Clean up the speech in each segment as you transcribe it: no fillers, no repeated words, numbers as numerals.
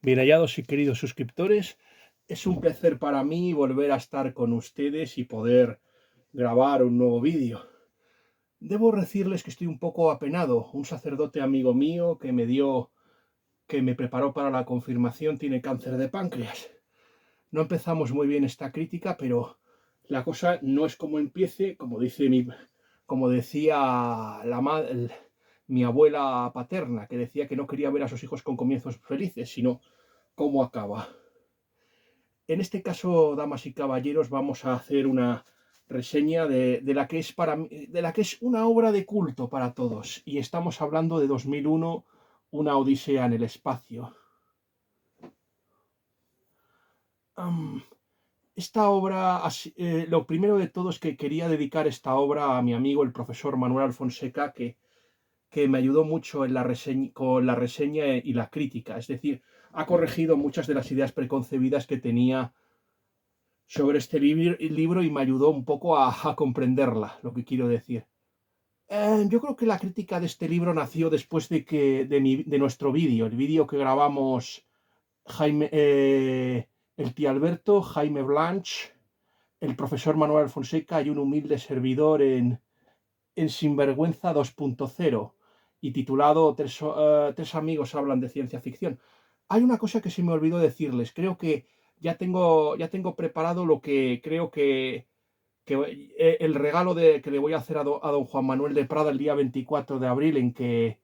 Bien hallados y queridos suscriptores, es un placer para mí volver a estar con ustedes y poder grabar un nuevo vídeo. Debo decirles que estoy un poco apenado. Un sacerdote amigo mío que me preparó para la confirmación tiene cáncer de páncreas. No empezamos muy bien esta crítica, pero la cosa no es como empiece, como decía mi abuela paterna, que decía que no quería ver a sus hijos con comienzos felices, sino cómo acaba. En este caso, damas y caballeros, vamos a hacer una reseña de la que es de la que es una obra de culto para todos. Y estamos hablando de 2001, una odisea en el espacio. Um, esta obra, lo primero de todo es que quería dedicar esta obra a mi amigo, el profesor Manuel Alfonseca, que me ayudó mucho en con la reseña y la crítica. Es decir, ha corregido muchas de las ideas preconcebidas que tenía sobre este libro y me ayudó un poco a comprenderla, lo que quiero decir. Yo creo que la crítica de este libro nació después de nuestro vídeo, el vídeo que grabamos el tío Alberto, Jaime Blanch, el profesor Manuel Fonseca y un humilde servidor en Sinvergüenza 2.0 y titulado Tres amigos hablan de ciencia ficción. Hay una cosa que se me olvidó decirles. Creo que ya tengo preparado lo que creo que el regalo que le voy a hacer a don Juan Manuel de Prada el día 24 de abril, en que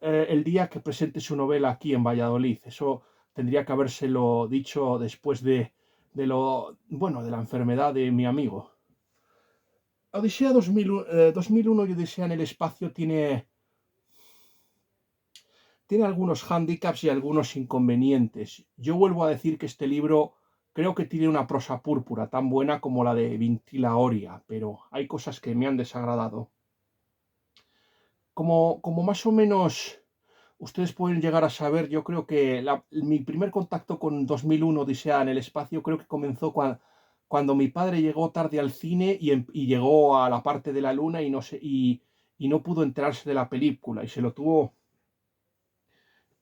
el día que presente su novela aquí en Valladolid. Eso tendría que habérselo dicho después de la enfermedad de mi amigo. Odisea 2001 y Odisea en el espacio tiene algunos hándicaps y algunos inconvenientes. Yo vuelvo a decir que este libro creo que tiene una prosa púrpura tan buena como la de Vintila Oria, pero hay cosas que me han desagradado. Como más o menos ustedes pueden llegar a saber, yo creo que mi primer contacto con 2001 Odisea en el espacio creo que comenzó cuando mi padre llegó tarde al cine y llegó a la parte de la luna y no pudo enterarse de la película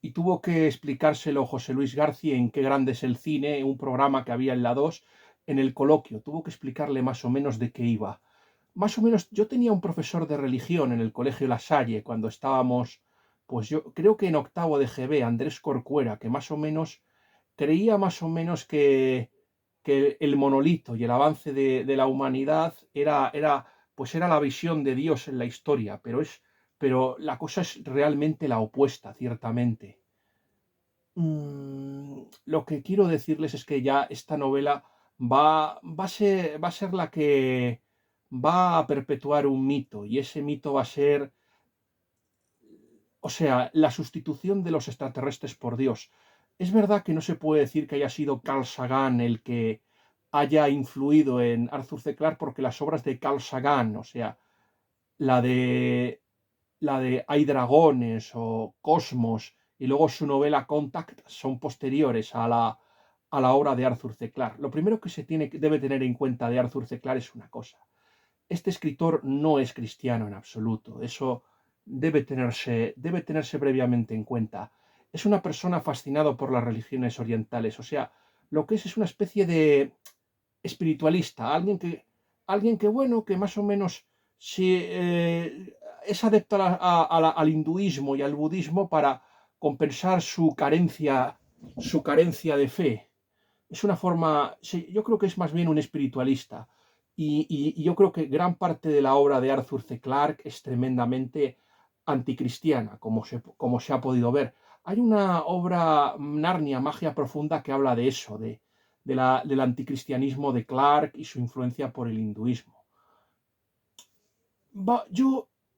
y tuvo que explicárselo José Luis García en Qué grande es el cine, un programa que había en la 2 en el coloquio. Tuvo que explicarle más o menos de qué iba. Más o menos, yo tenía un profesor de religión en el colegio La Salle cuando estábamos, pues yo creo que en octavo de GB, Andrés Corcuera, que más o menos creía más o menos que el monolito y el avance de la humanidad pues era la visión de Dios en la historia, pero la cosa es realmente la opuesta, ciertamente. Lo que quiero decirles es que ya esta novela va a ser la que va a perpetuar un mito, y ese mito va a ser, o sea, la sustitución de los extraterrestres por Dios. Es verdad que no se puede decir que haya sido Carl Sagan el que haya influido en Arthur C. Clarke, porque las obras de Carl Sagan, o sea, la de la de Hay dragones o Cosmos y luego su novela Contact son posteriores a la obra de Arthur C. Clarke. Lo primero que debe tener en cuenta de Arthur C. Clarke es una cosa. Este escritor no es cristiano en absoluto. Eso debe tenerse previamente en cuenta. Es una persona fascinada por las religiones orientales. O sea, lo que es una especie de espiritualista. Alguien que bueno, que más o menos si, es adepto al hinduismo y al budismo para compensar su carencia de fe. Es una forma, sí, yo creo que es más bien un espiritualista. Y yo creo que gran parte de la obra de Arthur C. Clarke es tremendamente anticristiana, como se ha podido ver. Hay una obra, Narnia, Magia Profunda, que habla de eso, del anticristianismo de Clarke y su influencia por el hinduismo.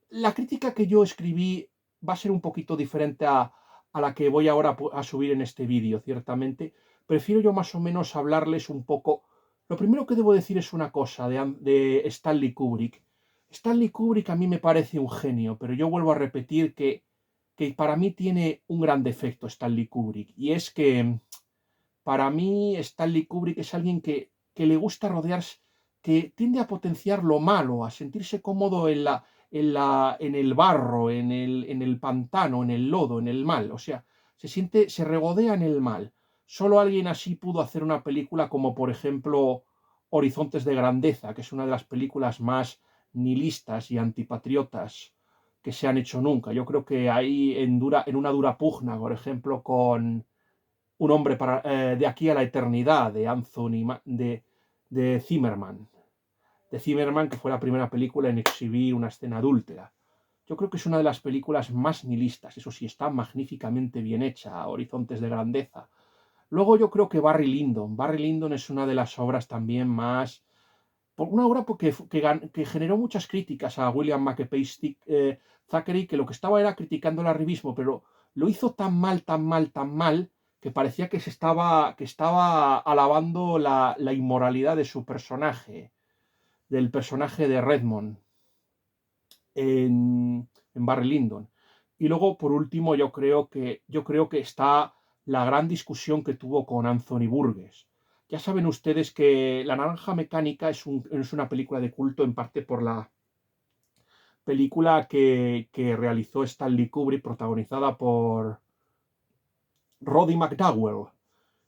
La crítica que yo escribí va a ser un poquito diferente a la que voy ahora a subir en este vídeo, ciertamente. Prefiero yo más o menos hablarles un poco. Lo primero que debo decir es una cosa de Stanley Kubrick. Stanley Kubrick a mí me parece un genio, pero yo vuelvo a repetir que para mí tiene un gran defecto Stanley Kubrick, y es que para mí Stanley Kubrick es alguien que le gusta rodearse, que tiende a potenciar lo malo, a sentirse cómodo en el barro, en el pantano, en el lodo, en el mal. O sea, se regodea en el mal. Solo alguien así pudo hacer una película como, por ejemplo, Horizontes de Grandeza, que es una de las películas más nihilistas y antipatriotas que se han hecho nunca. Yo creo que ahí en una dura pugna, por ejemplo, con Un hombre de aquí a la eternidad, de de Zimmerman. De Zimmerman, que fue la primera película en exhibir una escena adúltera. Yo creo que es una de las películas más nihilistas. Eso sí, está magníficamente bien hecha, Horizontes de Grandeza. Luego yo creo que Barry Lyndon. Barry Lyndon es una de las obras también más... Una obra que generó muchas críticas a William Makepeace Thackeray, que lo que estaba era criticando el arribismo, pero lo hizo tan mal, tan mal, tan mal, que parecía que estaba alabando la inmoralidad de su personaje, del personaje de Redmond en Barry Lyndon. Y luego, por último, yo creo que está la gran discusión que tuvo con Anthony Burgess. Ya saben ustedes que La Naranja Mecánica es una película de culto en parte por la película que realizó Stanley Kubrick, protagonizada por Roddy McDowell.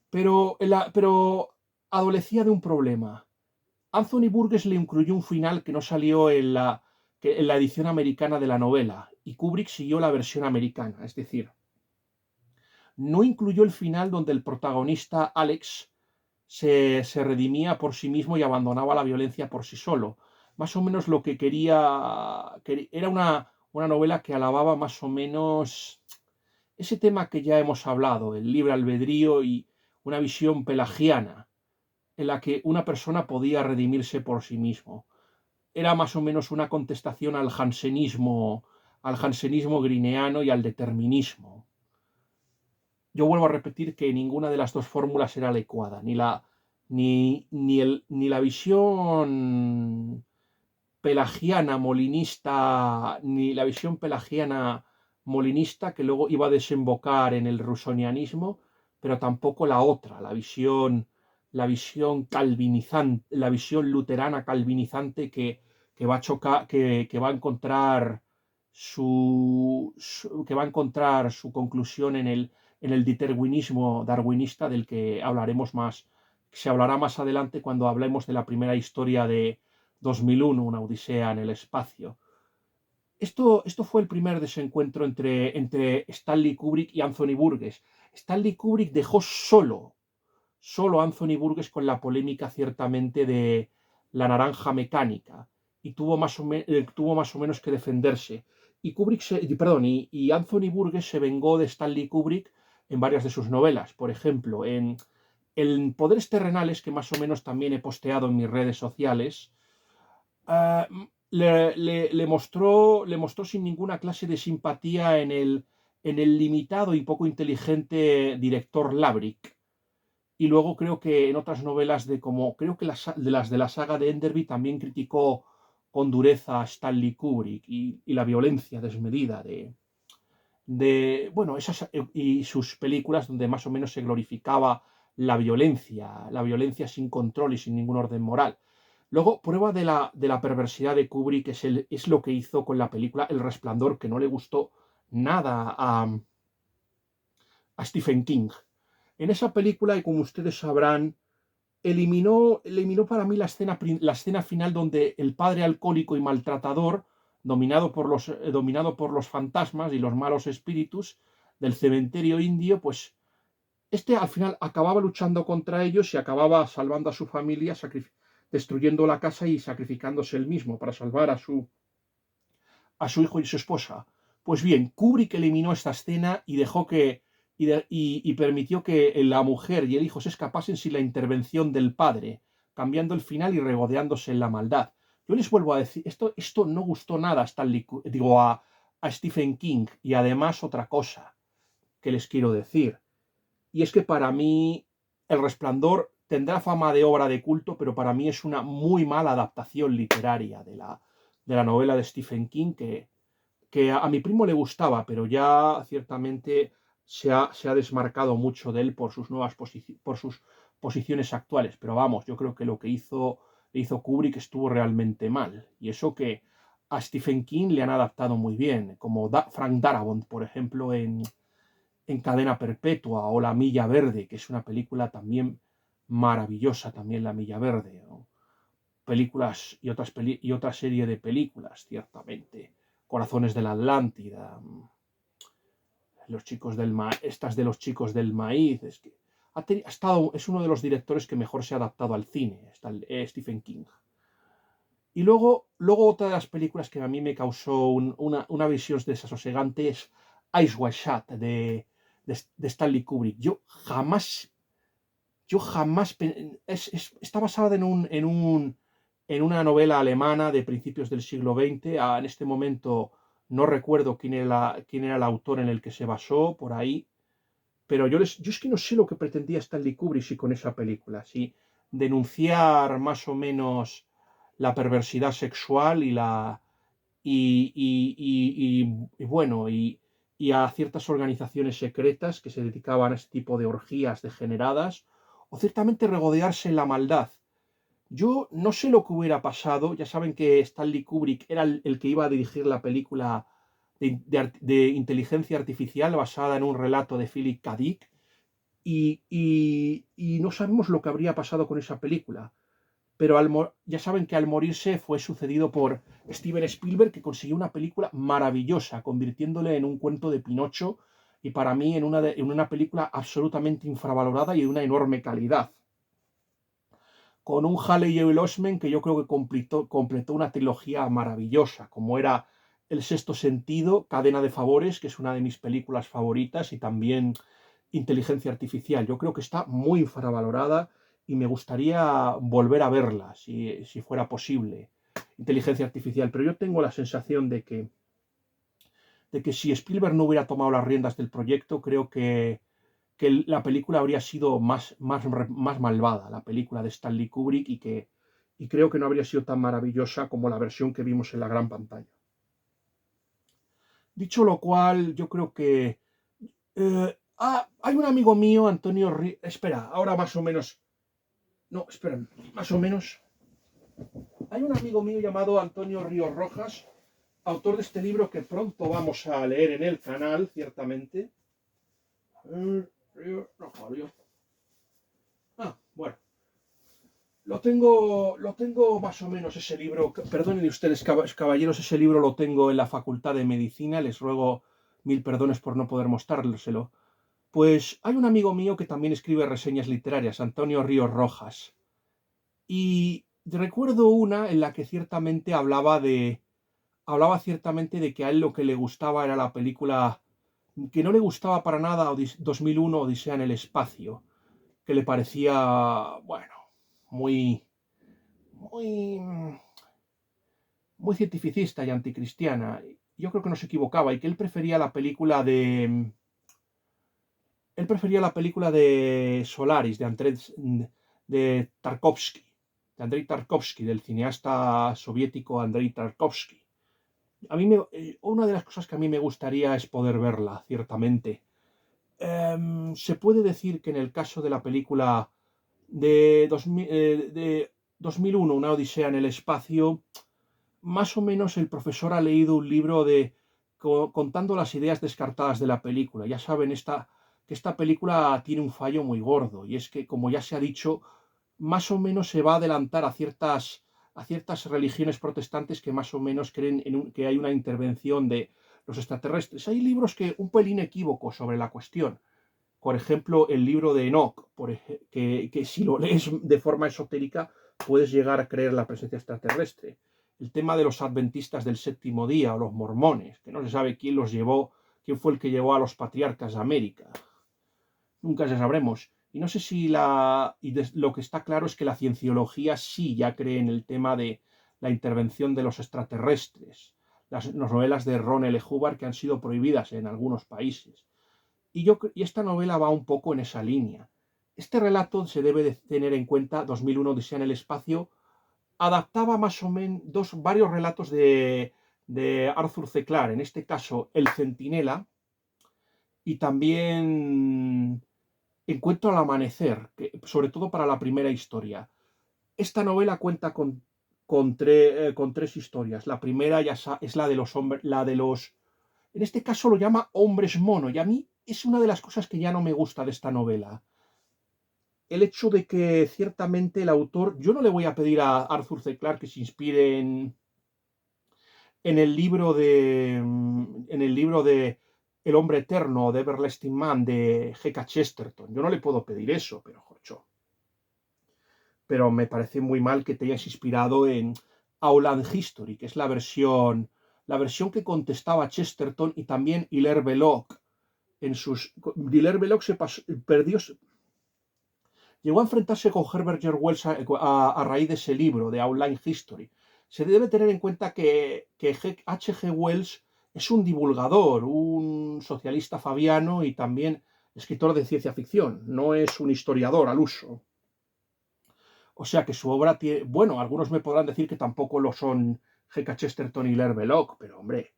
Pero adolecía de un problema. Anthony Burgess le incluyó un final que no salió en la edición americana de la novela, y Kubrick siguió la versión americana, es decir, no incluyó el final donde el protagonista Alex se redimía por sí mismo y abandonaba la violencia por sí solo. Más o menos lo que era una novela que alababa más o menos ese tema que ya hemos hablado, el libre albedrío y una visión pelagiana, en la que una persona podía redimirse por sí mismo. Era más o menos una contestación al jansenismo grineano y al determinismo. Yo vuelvo a repetir que ninguna de las dos fórmulas era adecuada, ni la visión pelagiana molinista, ni la visión pelagiana molinista que luego iba a desembocar en el rusonianismo, pero tampoco la otra, la visión calvinizante, la visión luterana calvinizante que va a chocar, que va a encontrar que va a encontrar su conclusión en el determinismo darwinista del que hablaremos más, se hablará más adelante cuando hablemos de la primera historia de 2001, una odisea en el espacio. Esto fue el primer desencuentro entre Stanley Kubrick y Anthony Burgess. Stanley Kubrick dejó solo a Anthony Burgess con la polémica ciertamente de La Naranja Mecánica, y tuvo más o menos que defenderse. Y Anthony Burgess se vengó de Stanley Kubrick en varias de sus novelas. Por ejemplo, en Poderes Terrenales, que más o menos también he posteado en mis redes sociales, le mostró sin ninguna clase de simpatía en el limitado y poco inteligente director Labrick. Y luego creo que en otras novelas creo que de la saga de Enderby también criticó con dureza a Stanley Kubrick y la violencia desmedida bueno, y sus películas donde más o menos se glorificaba la violencia sin control y sin ningún orden moral. Luego, prueba de la perversidad de Kubrick es lo que hizo con la película El Resplandor, que no le gustó nada a Stephen King. En esa película, y como ustedes sabrán, eliminó para mí la escena final donde el padre alcohólico y maltratador, dominado por los fantasmas y los malos espíritus del cementerio indio, pues al final acababa luchando contra ellos y acababa salvando a su familia, destruyendo la casa y sacrificándose él mismo para salvar a su hijo y su esposa. Pues bien, Kubrick eliminó esta escena y dejó y permitió que la mujer y el hijo se escapasen sin la intervención del padre, cambiando el final y regodeándose en la maldad. Yo les vuelvo a decir, esto no gustó nada a Stephen King. Y además otra cosa que les quiero decir, y es que para mí El Resplandor tendrá fama de obra de culto, pero para mí es una muy mala adaptación literaria de la novela de Stephen King, que a mi primo le gustaba, pero ya ciertamente se ha desmarcado mucho de él por por sus posiciones actuales. Pero vamos, yo creo que lo que hizo Kubrick estuvo realmente mal. Y eso que a Stephen King le han adaptado muy bien, como Frank Darabont, por ejemplo, en cadena perpetua, o La Milla Verde, que es una película también maravillosa, también La Milla Verde, ¿no? Películas y otra serie de películas, ciertamente. Corazones de la Atlántida, los chicos estas de los chicos del maíz, es que es uno de los directores que mejor se ha adaptado al cine, Stephen King. Y luego otra de las películas que a mí me causó una visión desasosegante es Eyes Wide Shut de Stanley Kubrick. Está basada en una novela alemana de principios del siglo XX. En este momento no recuerdo quién era el autor en el que se basó, por ahí. Pero yo es que no sé lo que pretendía Stanley Kubrick con esa película. Si denunciar más o menos la perversidad sexual y a ciertas organizaciones secretas que se dedicaban a este tipo de orgías degeneradas, o ciertamente regodearse en la maldad. Yo no sé lo que hubiera pasado. Ya saben que Stanley Kubrick era el que iba a dirigir la película de inteligencia artificial basada en un relato de Philip K. Dick, y no sabemos lo que habría pasado con esa película. Pero ya saben que al morirse fue sucedido por Steven Spielberg, que consiguió una película maravillosa, convirtiéndole en un cuento de Pinocho, y para mí en una película absolutamente infravalorada y de una enorme calidad. Con un Haley Joel Osment que yo creo que completó una trilogía maravillosa, como era El Sexto Sentido, Cadena de Favores, que es una de mis películas favoritas, y también Inteligencia Artificial. Yo creo que está muy infravalorada y me gustaría volver a verla, si fuera posible, Inteligencia Artificial. Pero yo tengo la sensación de que si Spielberg no hubiera tomado las riendas del proyecto, creo que la película habría sido más malvada, la película de Stanley Kubrick, y creo que no habría sido tan maravillosa como la versión que vimos en la gran pantalla. Dicho lo cual, yo creo que hay un amigo mío, Antonio espera, ahora más o menos. No, espera, más o menos. Hay un amigo mío llamado Antonio Ríos Rojas, autor de este libro que pronto vamos a leer en el canal, ciertamente. Bueno. Lo tengo más o menos ese libro. Perdonen ustedes, caballeros, ese libro lo tengo en la Facultad de Medicina. Les ruego mil perdones por no poder mostrárselo. Pues hay un amigo mío que también escribe reseñas literarias, Antonio Ríos Rojas. Y recuerdo una en la que ciertamente hablaba ciertamente de que a él lo que le gustaba era la película, que no le gustaba para nada 2001 Odisea en el espacio, que le parecía, bueno, muy, muy, muy cientificista y anticristiana. Yo creo que no se equivocaba y que él prefería la película de Solaris, de Tarkovsky, de Andrei Tarkovsky, del cineasta soviético Andrei Tarkovsky. Una de las cosas que a mí me gustaría es poder verla, ciertamente. Se puede decir que en el caso de la película de 2001, Una Odisea en el espacio, más o menos el profesor ha leído un libro contando las ideas descartadas de la película. Ya saben que esta película tiene un fallo muy gordo, y es que, como ya se ha dicho, más o menos se va a adelantar a ciertas religiones protestantes que más o menos creen que hay una intervención de los extraterrestres. Hay libros un pelín equívocos sobre la cuestión. Por ejemplo, el libro de Enoch, que si lo lees de forma esotérica puedes llegar a creer la presencia extraterrestre. El tema de los adventistas del séptimo día o los mormones, que no se sabe quién fue el que llevó a los patriarcas a América. Nunca se sabremos. Y no sé si lo que está claro es que la cienciología sí ya cree en el tema de la intervención de los extraterrestres. Las novelas de Ron L. Hubbard, que han sido prohibidas en algunos países. Y esta novela va un poco en esa línea. Este relato se debe de tener en cuenta, 2001 Odisea en el espacio, adaptaba más o menos varios relatos de Arthur C. Clarke, en este caso El Centinela, y también Encuentro al amanecer, sobre todo para la primera historia. Esta novela cuenta con tres historias. La primera es la de los hombres, en este caso lo llama hombres mono, y a mí es una de las cosas que ya no me gusta de esta novela. El hecho de que ciertamente el autor, yo no le voy a pedir a Arthur C. Clarke que se inspire en el libro de El hombre eterno de Everlasting Man de G.K. Chesterton. Yo no le puedo pedir eso, pero jocho. Pero me parece muy mal que te hayas inspirado en Outland History, que es la versión que contestaba Chesterton, y también Hilaire Belloc. Hilaire Belloc llegó a enfrentarse con Herbert George Wells a raíz de ese libro, de Outline History. Se debe tener en cuenta que H.G. Wells es un divulgador, un socialista fabiano y también escritor de ciencia ficción, no es un historiador al uso. O sea que su obra tiene, bueno, algunos me podrán decir que tampoco lo son G.K. Chesterton y Hilaire Belloc, pero hombre,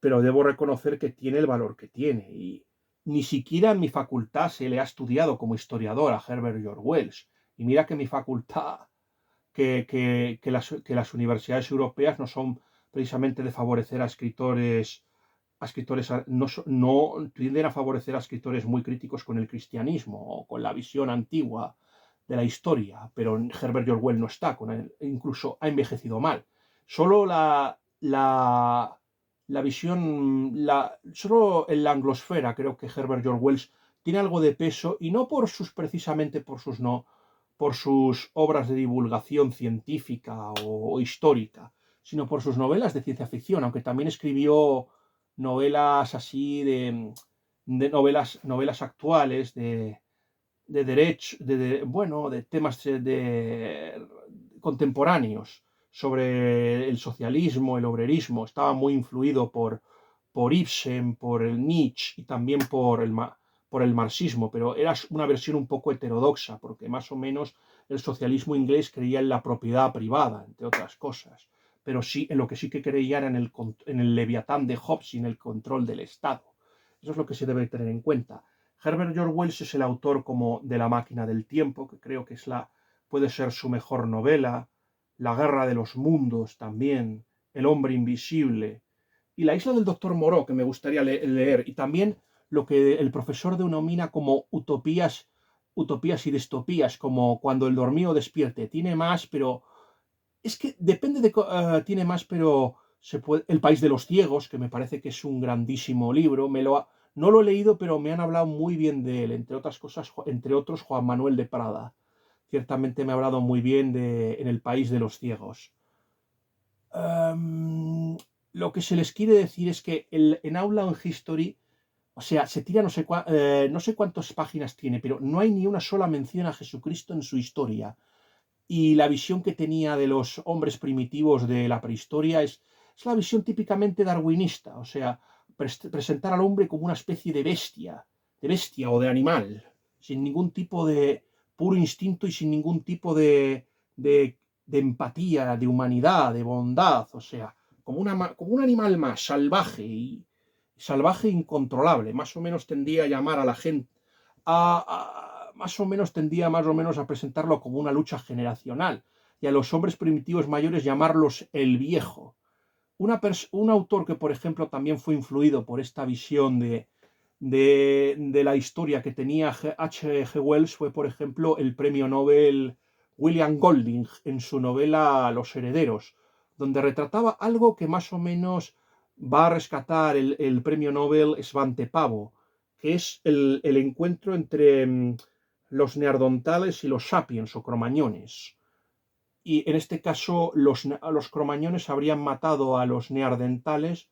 pero debo reconocer que tiene el valor que tiene. Y ni siquiera en mi facultad se le ha estudiado como historiador a Herbert George Wells. Y mira que mi facultad, que las universidades europeas no son precisamente de favorecer no tienden a favorecer a escritores muy críticos con el cristianismo o con la visión antigua de la historia, pero Herbert George Wells no está con él, incluso ha envejecido mal. Solo la visión, solo en la anglosfera creo que Herbert George Wells tiene algo de peso, y no precisamente por sus obras de divulgación científica o histórica, sino por sus novelas de ciencia ficción, aunque también escribió novelas así de novelas actuales de derecho, bueno, de temas contemporáneos sobre el socialismo, el obrerismo. Estaba muy influido por Ibsen, por el Nietzsche y también por el marxismo, pero era una versión un poco heterodoxa, porque más o menos el socialismo inglés creía en la propiedad privada, entre otras cosas, pero sí en lo que sí que creía era en el Leviatán de Hobbes y en el control del Estado. Eso es lo que se debe tener en cuenta. Herbert George Wells es el autor como de La máquina del tiempo, que creo que puede ser su mejor novela, La guerra de los mundos también, El hombre invisible, y La isla del doctor Moreau, que me gustaría leer, y también lo que el profesor denomina como utopías y distopías, como Cuando el dormido despierte. Tiene más, pero es que depende tiene más, pero El país de los ciegos, que me parece que es un grandísimo libro. No lo he leído, pero me han hablado muy bien de él, entre otras cosas, entre otros Juan Manuel de Prada. Ciertamente me ha hablado muy bien de En el país de los ciegos. Lo que se les quiere decir es que en Outland History, o sea, se tira no sé cuántas páginas tiene, pero no hay ni una sola mención a Jesucristo en su historia. Y la visión que tenía de los hombres primitivos de la prehistoria es la visión típicamente darwinista, o sea, presentar al hombre como una especie de bestia o de animal, sin ningún tipo de puro instinto y sin ningún tipo de empatía, de humanidad, de bondad, o sea, como un animal más salvaje e incontrolable. Más o menos tendía a llamar a la gente, más o menos a presentarlo como una lucha generacional, y a los hombres primitivos mayores llamarlos el viejo. Un autor que, por ejemplo, también fue influido por esta visión de la historia que tenía H.G. Wells fue, por ejemplo, el premio Nobel William Golding en su novela Los herederos, donde retrataba algo que más o menos va a rescatar el premio Nobel Svante Pavo, que es el encuentro entre los neandertales y los sapiens o cromañones. Y en este caso los cromañones habrían matado a los neandertales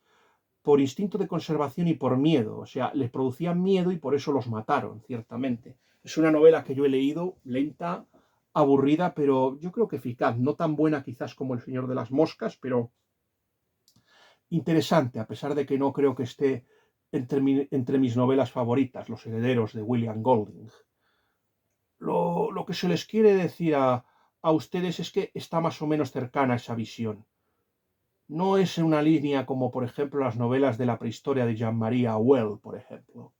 por instinto de conservación y por miedo. O sea, les producían miedo y por eso los mataron, ciertamente. Es una novela que yo he leído, lenta, aburrida, pero yo creo que eficaz. No tan buena quizás como El Señor de las Moscas, pero interesante, a pesar de que no creo que esté entre mis novelas favoritas, Los herederos de William Golding. Lo que se les quiere decir a ustedes es que está más o menos cercana a esa visión. No es una línea como, por ejemplo, las novelas de la prehistoria de Jean-Marie Auel, por ejemplo.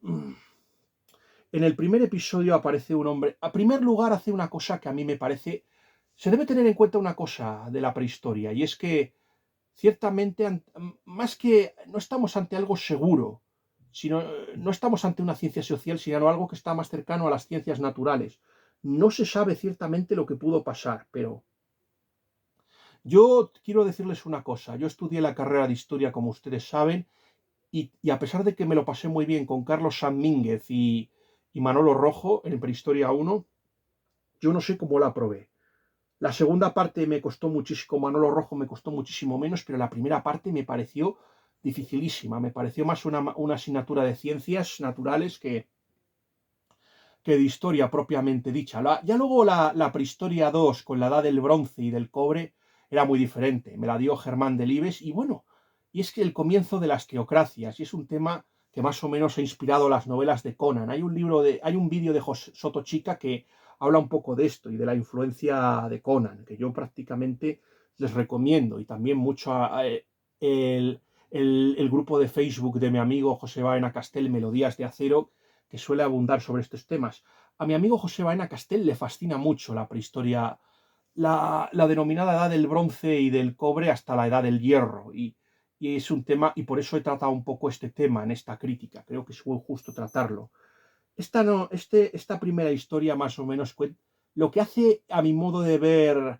En el primer episodio aparece un hombre. A primer lugar, hace una cosa que a mí me parece. Se debe tener en cuenta una cosa de la prehistoria, y es que ciertamente, más que no estamos ante algo seguro, sino no estamos ante una ciencia social, sino algo que está más cercano a las ciencias naturales. No se sabe ciertamente lo que pudo pasar, pero yo quiero decirles una cosa. Yo estudié la carrera de historia, como ustedes saben, y a pesar de que me lo pasé muy bien con Carlos Sanmínguez y Manolo Rojo en Prehistoria 1, yo no sé cómo la aprobé. La segunda parte me costó muchísimo, Manolo Rojo me costó muchísimo menos, pero la primera parte me pareció dificilísima. Me pareció más una asignatura de ciencias naturales que de historia propiamente dicha. Ya luego la Prehistoria 2, con la edad del bronce y del cobre, era muy diferente. Me la dio Germán Delibes y bueno, y es que el comienzo de las teocracias, y es un tema que más o menos ha inspirado las novelas de Conan. Hay un vídeo de Soto Chica que habla un poco de esto y de la influencia de Conan, que yo prácticamente les recomiendo, y también mucho el grupo de Facebook de mi amigo José Baena Castel, Melodías de Acero, que suele abundar sobre estos temas. A mi amigo José Baena Castel le fascina mucho la prehistoria, la denominada edad del bronce y del cobre hasta la edad del hierro. Y es un tema, y por eso he tratado un poco este tema en esta crítica. Creo que es muy justo tratarlo. Esta primera historia, más o menos, lo que hace, a mi modo de ver,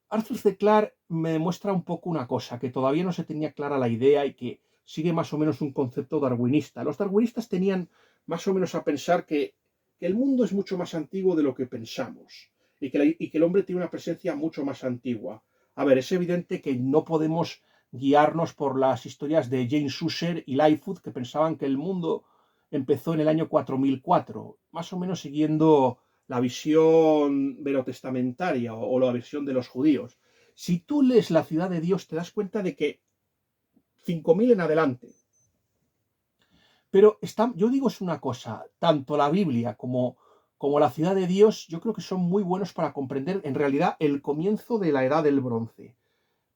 Arthur C. Clarke me demuestra un poco una cosa, que todavía no se tenía clara la idea y que sigue más o menos un concepto darwinista. Los darwinistas tenían más o menos a pensar que el mundo es mucho más antiguo de lo que pensamos y que el hombre tiene una presencia mucho más antigua. A ver, es evidente que no podemos guiarnos por las historias de James Ussher y Lightfoot, que pensaban que el mundo empezó en el año 4004, más o menos siguiendo la visión verotestamentaria o la visión de los judíos. Si tú lees La ciudad de Dios, te das cuenta de que 5000 en adelante. Pero yo digo es una cosa, tanto la Biblia como la ciudad de Dios, yo creo que son muy buenos para comprender en realidad el comienzo de la edad del bronce.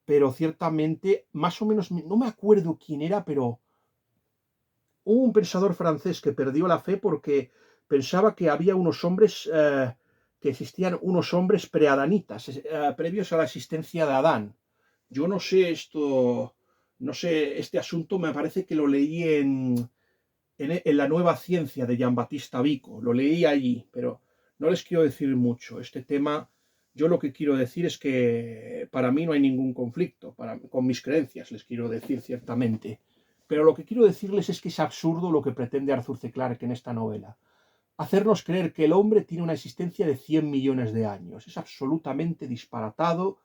Pero ciertamente, más o menos, no me acuerdo quién era, pero hubo un pensador francés que perdió la fe porque pensaba que había unos hombres, que existían unos hombres preadanitas, previos a la existencia de Adán. Yo no sé esto, no sé, este asunto me parece que lo leí en La nueva ciencia de Giambattista Vico, lo leí allí, pero no les quiero decir mucho. Este tema, yo lo que quiero decir es que para mí no hay ningún conflicto, con mis creencias, les quiero decir ciertamente. Pero lo que quiero decirles es que es absurdo lo que pretende Arthur C. Clarke en esta novela. Hacernos creer que el hombre tiene una existencia de 100 millones de años. Es absolutamente disparatado.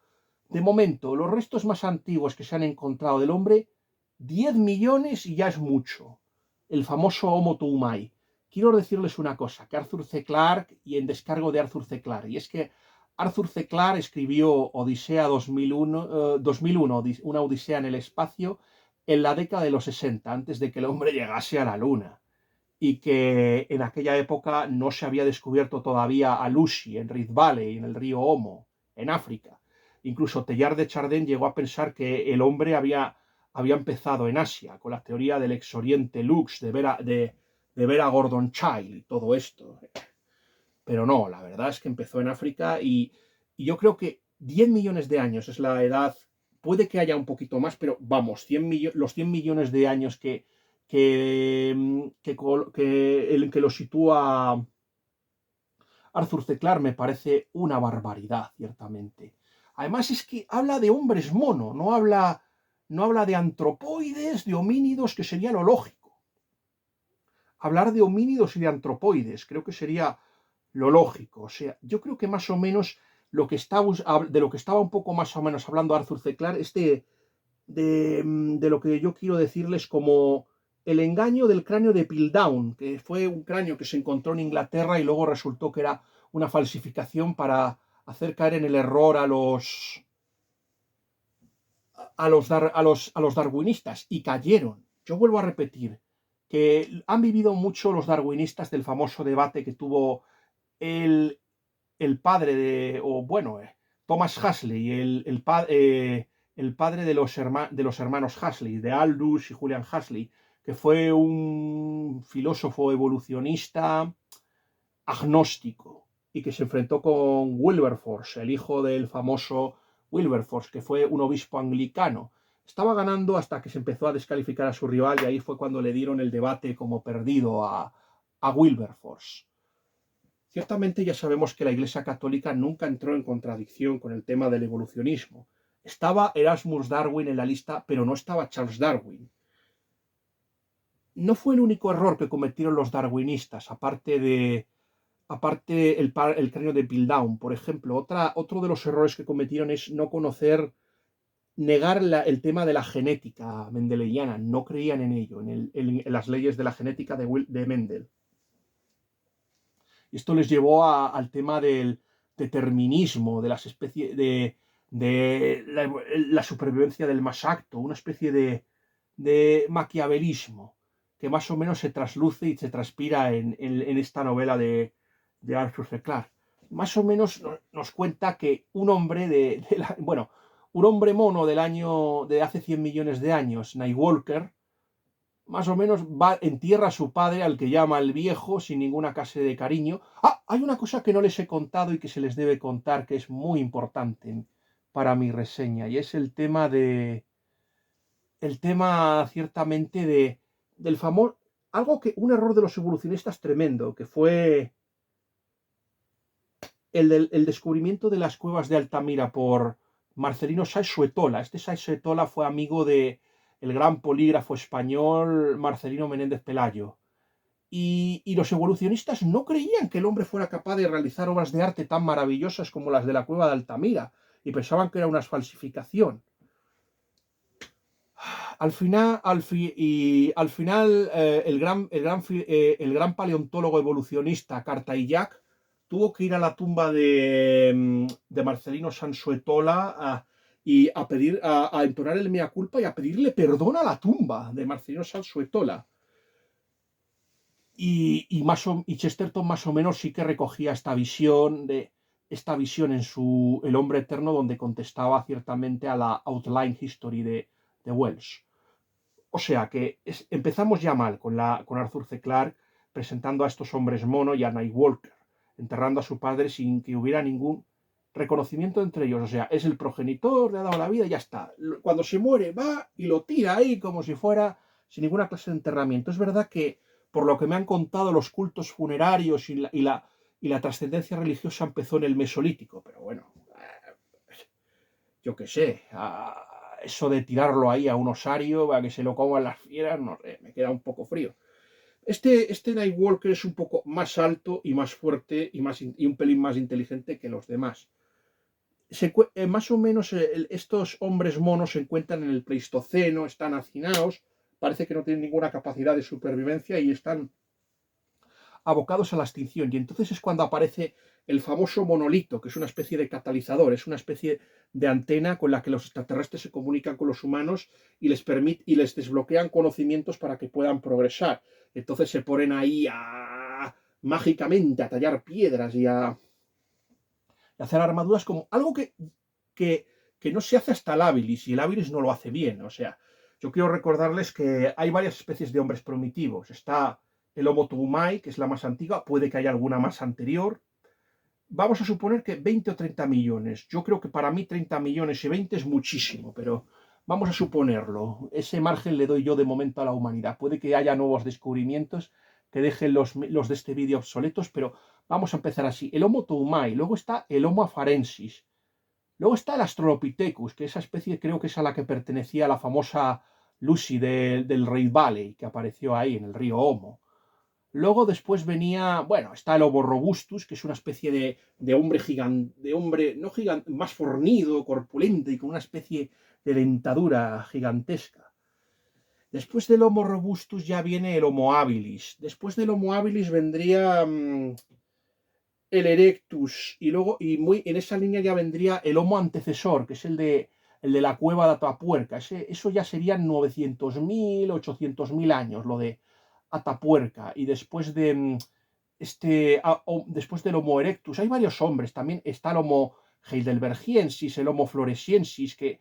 De momento, los restos más antiguos que se han encontrado del hombre, 10 millones y ya es mucho. El famoso Homo Toumai. Quiero decirles una cosa, que Arthur C. Clarke, y en descargo de Arthur C. Clarke, y es que Arthur C. Clarke escribió Odisea 2001, una Odisea en el espacio, en la década de los 60, antes de que el hombre llegase a la Luna, y que en aquella época no se había descubierto todavía a Lucy en Rift Valley, en el río Omo, en África. Incluso Teilhard de Chardin llegó a pensar que el hombre había empezado en Asia, con la teoría del ex oriente lux, de Vera Gordon Child y todo esto. Pero no, la verdad es que empezó en África y yo creo que 10 millones de años es la edad, puede que haya un poquito más, pero vamos, los 100 millones de años que lo sitúa Arthur C. Clarke me parece una barbaridad, ciertamente. Además es que habla de hombres mono, no habla de antropoides, de homínidos, que sería lo lógico. Hablar de homínidos y de antropoides, creo que sería lo lógico. O sea, yo creo que más o menos de lo que estaba un poco más o menos hablando Arthur C. Clarke es de lo que yo quiero decirles como el engaño del cráneo de Piltdown, que fue un cráneo que se encontró en Inglaterra y luego resultó que era una falsificación para hacer caer en el error a los darwinistas, y cayeron. Yo vuelvo a repetir que han vivido mucho los darwinistas del famoso debate que tuvo el, el padre Thomas Huxley, el padre de los hermanos Huxley, de Aldous y Julian Huxley, que fue un filósofo evolucionista agnóstico y que se enfrentó con Wilberforce, el hijo del famoso Wilberforce, que fue un obispo anglicano. Estaba ganando hasta que se empezó a descalificar a su rival y ahí fue cuando le dieron el debate como perdido a Wilberforce. Ciertamente ya sabemos que la Iglesia Católica nunca entró en contradicción con el tema del evolucionismo. Estaba Erasmus Darwin en la lista, pero no estaba Charles Darwin. No fue el único error que cometieron los darwinistas, aparte el cráneo de Piltdown, por ejemplo. Otro de los errores que cometieron es no conocer, negar el tema de la genética mendeliana. No creían en ello, en las leyes de la genética de Mendel. Y esto les llevó al tema del determinismo, de las especies, de la supervivencia del más apto, una especie de maquiavelismo que más o menos se trasluce y se transpira en esta novela de Arthur C. Clarke. Más o menos nos cuenta que un hombre un hombre mono de hace 100 millones de años, Nightwalker, más o menos entierra a su padre, al que llama el viejo, sin ninguna clase de cariño. Hay una cosa que no les he contado y que se les debe contar, que es muy importante para mi reseña, y es el tema ciertamente del famoso, un error de los evolucionistas tremendo, que fue el descubrimiento de las cuevas de Altamira por Marcelino Sáenz Suetola. Este Sáenz Suetola fue amigo de el gran polígrafo español Marcelino Menéndez Pelayo. Y los evolucionistas no creían que el hombre fuera capaz de realizar obras de arte tan maravillosas como las de la cueva de Altamira, y pensaban que era una falsificación. Al final, el gran paleontólogo evolucionista Cartaillac tuvo que ir a la tumba de Marcelino Sansuetola y a entonar el mea culpa y a pedirle perdón a la tumba de Marcelino Sansuetola. Y Chesterton más o menos sí que recogía esta visión en El hombre eterno, donde contestaba ciertamente a la outline history de Wells. O sea que empezamos ya mal con Arthur C. Clarke presentando a estos hombres mono y a Nightwalker, enterrando a su padre sin que hubiera ningún reconocimiento entre ellos. O sea, es el progenitor, le ha dado la vida y ya está. Cuando se muere va y lo tira ahí como si fuera sin ninguna clase de enterramiento. Es verdad que, por lo que me han contado, los cultos funerarios y la trascendencia religiosa empezó en el Mesolítico, pero bueno, yo qué sé, eso de tirarlo ahí a un osario para que se lo coman las fieras, no sé, me queda un poco frío. Este Nightwalker es un poco más alto y más fuerte y un pelín más inteligente que los demás. Más o menos estos hombres monos se encuentran en el Pleistoceno, están hacinados, parece que no tienen ninguna capacidad de supervivencia y están abocados a la extinción. Y entonces es cuando aparece el famoso monolito, que es una especie de catalizador, es una especie de antena con la que los extraterrestres se comunican con los humanos y les desbloquean conocimientos para que puedan progresar. Entonces se ponen ahí mágicamente a tallar piedras y a hacer armaduras como algo que no se hace hasta el habilis, y el habilis no lo hace bien. O sea, yo quiero recordarles que hay varias especies de hombres primitivos. Está el Homo tuhmai, que es la más antigua, puede que haya alguna más anterior. Vamos a suponer que 20 o 30 millones. Yo creo que para mí 30 millones y 20 es muchísimo, pero vamos a suponerlo. Ese margen le doy yo de momento a la humanidad. Puede que haya nuevos descubrimientos que dejen los de este vídeo obsoletos, pero vamos a empezar así. El Homo tuhmai, luego está el Homo afarensis, luego está el Australopithecus, que esa especie creo que es a la que pertenecía la famosa Lucy del Rift Valley, que apareció ahí en el río Homo. Luego después venía, bueno, está el Homo robustus, que es una especie de hombre gigante, no gigante, más fornido, corpulento y con una especie de dentadura gigantesca. Después del Homo robustus ya viene el Homo habilis. Después del Homo habilis vendría el Erectus, y luego, en esa línea ya vendría el Homo antecesor, que es el de la cueva de Atapuerca. Eso ya serían 900.000, 800.000 años, lo de Atapuerca. Y después después del Homo erectus, hay varios hombres. También está el Homo heidelbergiensis, el Homo floresiensis, que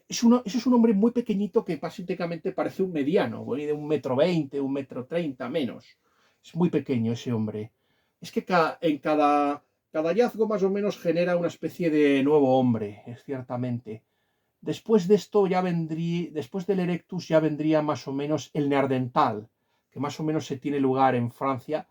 eso es un hombre muy pequeñito que básicamente parece un mediano, de 1,20 m, 1,30 m menos. Es muy pequeño ese hombre. Es que cada hallazgo más o menos genera una especie de nuevo hombre, es ciertamente. Después de esto ya vendría, después del Erectus ya vendría más o menos el Neandertal, que más o menos se tiene lugar en Francia,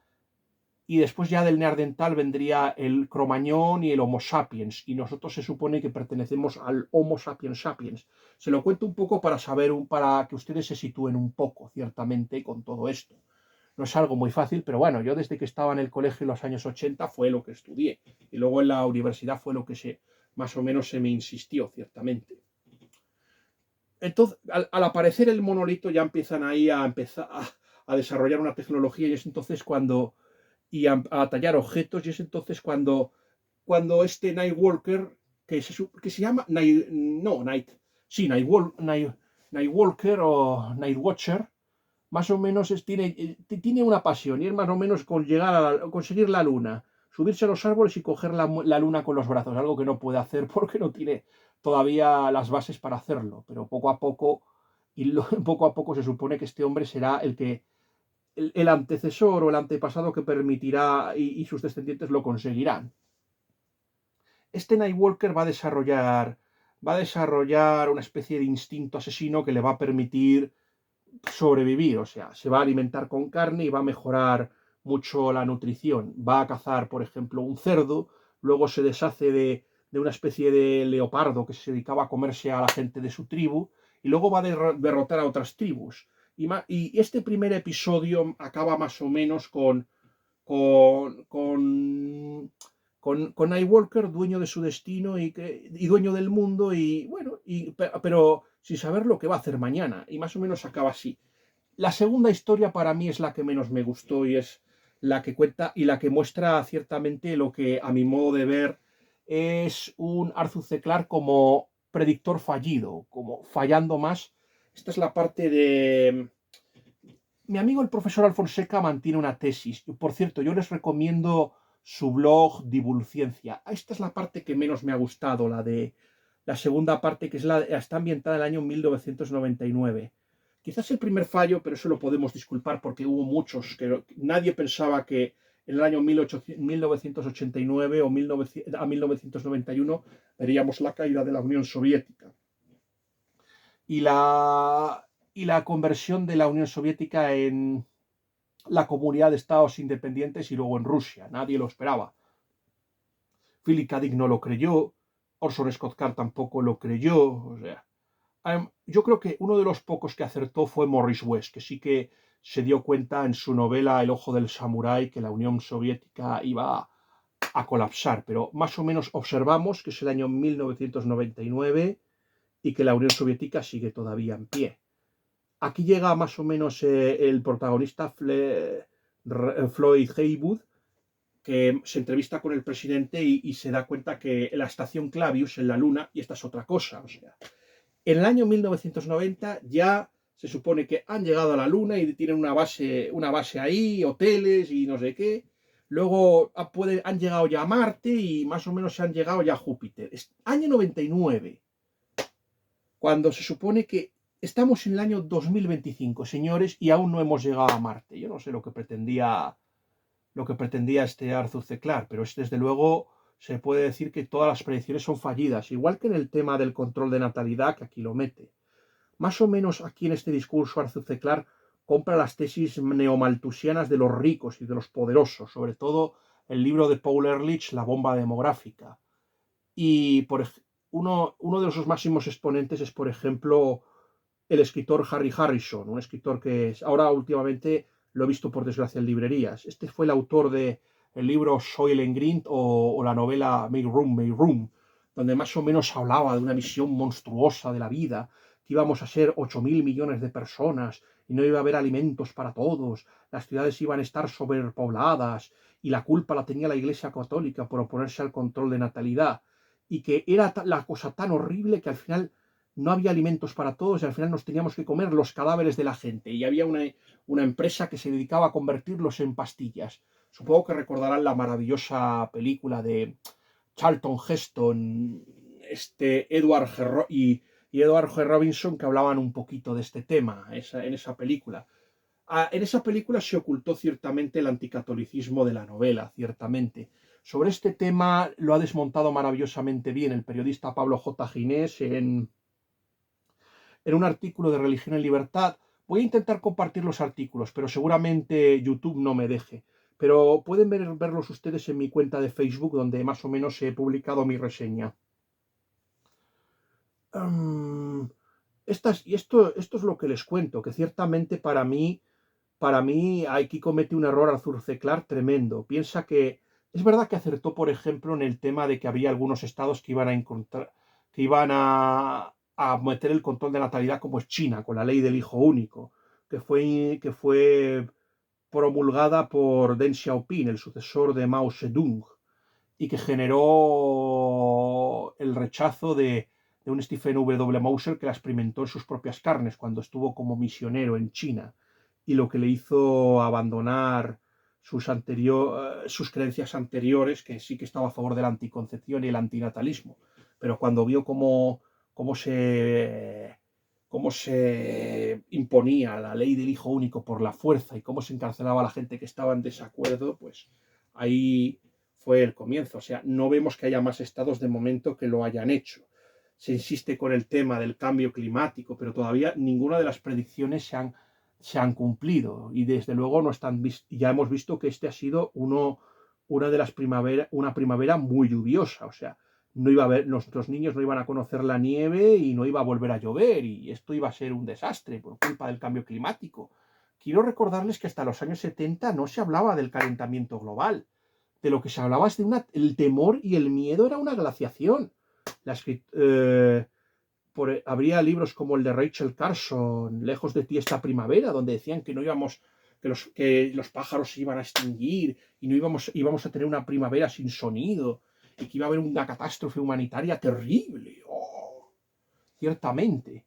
y después ya del Neandertal vendría el Cromañón y el Homo sapiens, y nosotros se supone que pertenecemos al Homo sapiens sapiens. Se lo cuento un poco para saber, para que ustedes se sitúen un poco, ciertamente, con todo esto. No es algo muy fácil, pero bueno, yo desde que estaba en el colegio en los años 80 fue lo que estudié, y luego en la universidad fue lo que más o menos se me insistió, ciertamente. Entonces, al aparecer el monolito ya empiezan ahí a empezar a desarrollar una tecnología y es entonces cuando a tallar objetos y es entonces cuando este Nightwalker que se llama Nightwalker o Nightwatcher más o menos tiene una pasión y es más o menos con conseguir la luna, subirse a los árboles y coger la luna con los brazos, algo que no puede hacer porque no tiene todavía las bases para hacerlo, pero poco a poco, poco a poco se supone que este hombre será el antecesor o el antepasado que permitirá y sus descendientes lo conseguirán. Este Nightwalker va a desarrollar una especie de instinto asesino que le va a permitir sobrevivir, o sea, se va a alimentar con carne y va a mejorar mucho la nutrición. Va a cazar, por ejemplo, un cerdo, luego se deshace de una especie de leopardo que se dedicaba a comerse a la gente de su tribu y luego va a derrotar a otras tribus. Y este primer episodio acaba más o menos con, con, con Nightwalker, dueño de su destino y dueño del mundo, y bueno, pero sin saber lo que va a hacer mañana. Y más o menos acaba así. La segunda historia para mí es la que menos me gustó y es la que cuenta y la que muestra ciertamente lo que a mi modo de ver es un Arthur C. Clarke como predictor fallido, como fallando más. Esta es la parte de... Mi amigo el profesor Alfonseca mantiene una tesis. Por cierto, yo les recomiendo su blog Divulciencia. Esta es la parte que menos me ha gustado, la de la segunda parte, que está ambientada en el año 1999. Quizás el primer fallo, pero eso lo podemos disculpar porque hubo muchos, que nadie pensaba que en el año 1989 o 1991 veríamos la caída de la Unión Soviética y la conversión de la Unión Soviética en la comunidad de estados independientes y luego en Rusia. Nadie lo esperaba. Philip K. Dick no lo creyó, Orson Scott Card tampoco lo creyó. O sea, yo creo que uno de los pocos que acertó fue Morris West, que sí que se dio cuenta en su novela El ojo del samurái que la Unión Soviética iba a colapsar, pero más o menos observamos que es el año 1999 y que la Unión Soviética sigue todavía en pie. Aquí llega más o menos el protagonista Floyd Haywood, que se entrevista con el presidente y se da cuenta que la estación Clavius en la Luna, y esta es otra cosa, o sea, en el año 1990 ya se supone que han llegado a la Luna y tienen una base ahí, hoteles y no sé qué. Luego han llegado ya a Marte y más o menos se han llegado ya a Júpiter. Año 99, cuando se supone que estamos en el año 2025, señores, y aún no hemos llegado a Marte. Yo no sé lo que pretendía este Arthur C. Clarke, pero desde luego se puede decir que todas las predicciones son fallidas, igual que en el tema del control de natalidad, que aquí lo mete. Más o menos aquí en este discurso Arthur C. Clarke compra las tesis neomalthusianas de los ricos y de los poderosos, sobre todo el libro de Paul Ehrlich, La bomba demográfica. Y uno de sus máximos exponentes es, por ejemplo, el escritor Harry Harrison, un escritor que ahora últimamente lo he visto por desgracia en librerías. Este fue el autor del libro Soylent Green o la novela Make Room, donde más o menos hablaba de una visión monstruosa de la vida, que íbamos a ser 8.000 millones de personas y no iba a haber alimentos para todos, las ciudades iban a estar sobrepobladas y la culpa la tenía la Iglesia Católica por oponerse al control de natalidad y que era la cosa tan horrible que al final no había alimentos para todos y al final nos teníamos que comer los cadáveres de la gente. Y había una empresa que se dedicaba a convertirlos en pastillas. Supongo que recordarán la maravillosa película de Charlton Heston, y Edward G. Robinson, que hablaban un poquito de este tema en esa película. En esa película se ocultó ciertamente el anticatolicismo de la novela, ciertamente. Sobre este tema lo ha desmontado maravillosamente bien el periodista Pablo J. Ginés en en un artículo de Religión en Libertad. Voy a intentar compartir los artículos, pero seguramente YouTube no me deje. Pero pueden verlos ustedes en mi cuenta de Facebook, donde más o menos he publicado mi reseña. Esto es lo que les cuento, que ciertamente para mí aquí comete un error Arthur C. Clarke tremendo. Piensa que es verdad que acertó, por ejemplo, en el tema de que había algunos estados que iban a encontrar, que iban a meter el control de natalidad, como es China, con la ley del hijo único, que fue promulgada por Deng Xiaoping, el sucesor de Mao Zedong, y que generó el rechazo de un Stephen W. Mauser que la experimentó en sus propias carnes cuando estuvo como misionero en China, y lo que le hizo abandonar sus creencias anteriores, que sí que estaba a favor de la anticoncepción y el antinatalismo, pero cuando vio cómo se imponía la ley del hijo único por la fuerza y cómo se encarcelaba a la gente que estaba en desacuerdo, pues ahí fue el comienzo. O sea, no vemos que haya más estados de momento que lo hayan hecho. Se insiste con el tema del cambio climático, pero todavía ninguna de las predicciones se han cumplido, y desde luego no están ya hemos visto que este ha sido una primavera muy lluviosa. O sea, no iba a haber, nuestros niños no iban a conocer la nieve y no iba a volver a llover, y esto iba a ser un desastre por culpa del cambio climático. Quiero recordarles que hasta los años 70 no se hablaba del calentamiento global. De lo que se hablaba es el temor y el miedo era una glaciación. Habría libros como el de Rachel Carson, Lejos de ti esta primavera, donde decían que no íbamos, que los pájaros se iban a extinguir y no íbamos a tener una primavera sin sonido, y que iba a haber una catástrofe humanitaria terrible. Oh, ciertamente.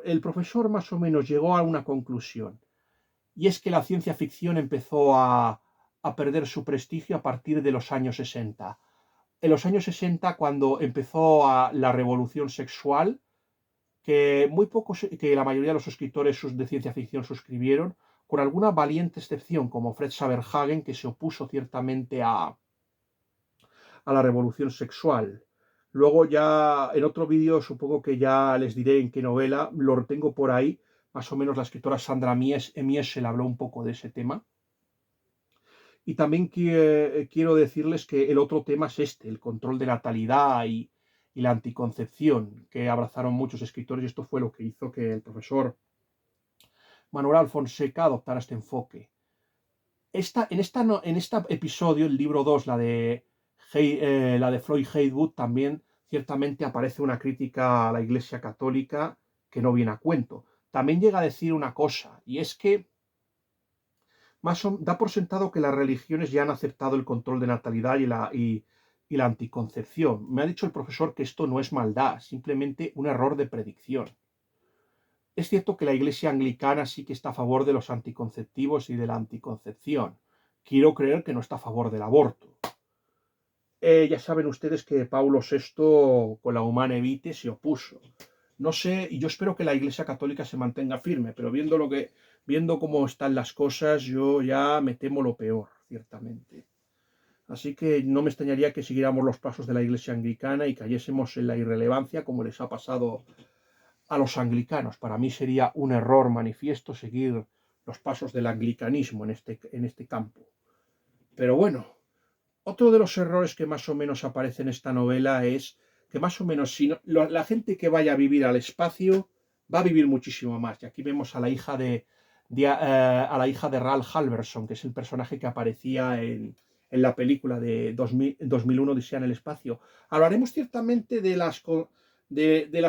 El profesor más o menos llegó a una conclusión, y es que la ciencia ficción empezó a perder su prestigio a partir de los años 60. En los años 60, cuando empezó la revolución sexual, que la mayoría de los escritores de ciencia ficción suscribieron, con alguna valiente excepción, como Fred Saberhagen, que se opuso ciertamente a la revolución sexual. Luego ya en otro vídeo supongo que ya les diré en qué novela, lo tengo por ahí, más o menos la escritora Sandra Miesel habló un poco de ese tema. Y también quiero decirles que el otro tema es el control de natalidad y la anticoncepción, que abrazaron muchos escritores, y esto fue lo que hizo que el profesor Manuel Alfonseca adoptara este enfoque. En este episodio, el libro 2, la de Floyd Haywood, también ciertamente aparece una crítica a la Iglesia Católica que no viene a cuento. También llega a decir una cosa, y es que da por sentado que las religiones ya han aceptado el control de natalidad y la anticoncepción. Me ha dicho el profesor que esto no es maldad, simplemente un error de predicción. Es cierto que la Iglesia anglicana sí que está a favor de los anticonceptivos y de la anticoncepción. Quiero creer que no está a favor del aborto. Ya saben ustedes que Paulo VI con la Humanae Vitae se opuso. No sé, y yo espero que la Iglesia Católica se mantenga firme, pero viendo cómo están las cosas, yo ya me temo lo peor, ciertamente. Así que no me extrañaría que siguiéramos los pasos de la Iglesia anglicana y cayésemos en la irrelevancia como les ha pasado a los anglicanos. Para mí sería un error manifiesto seguir los pasos del anglicanismo en este campo. Pero bueno, otro de los errores que más o menos aparece en esta novela es que más o menos la gente que vaya a vivir al espacio va a vivir muchísimo más. Y aquí vemos a la hija a la hija de Ralph Halverson, que es el personaje que aparecía en la película de 2001 Odisea en el espacio. Hablaremos ciertamente de las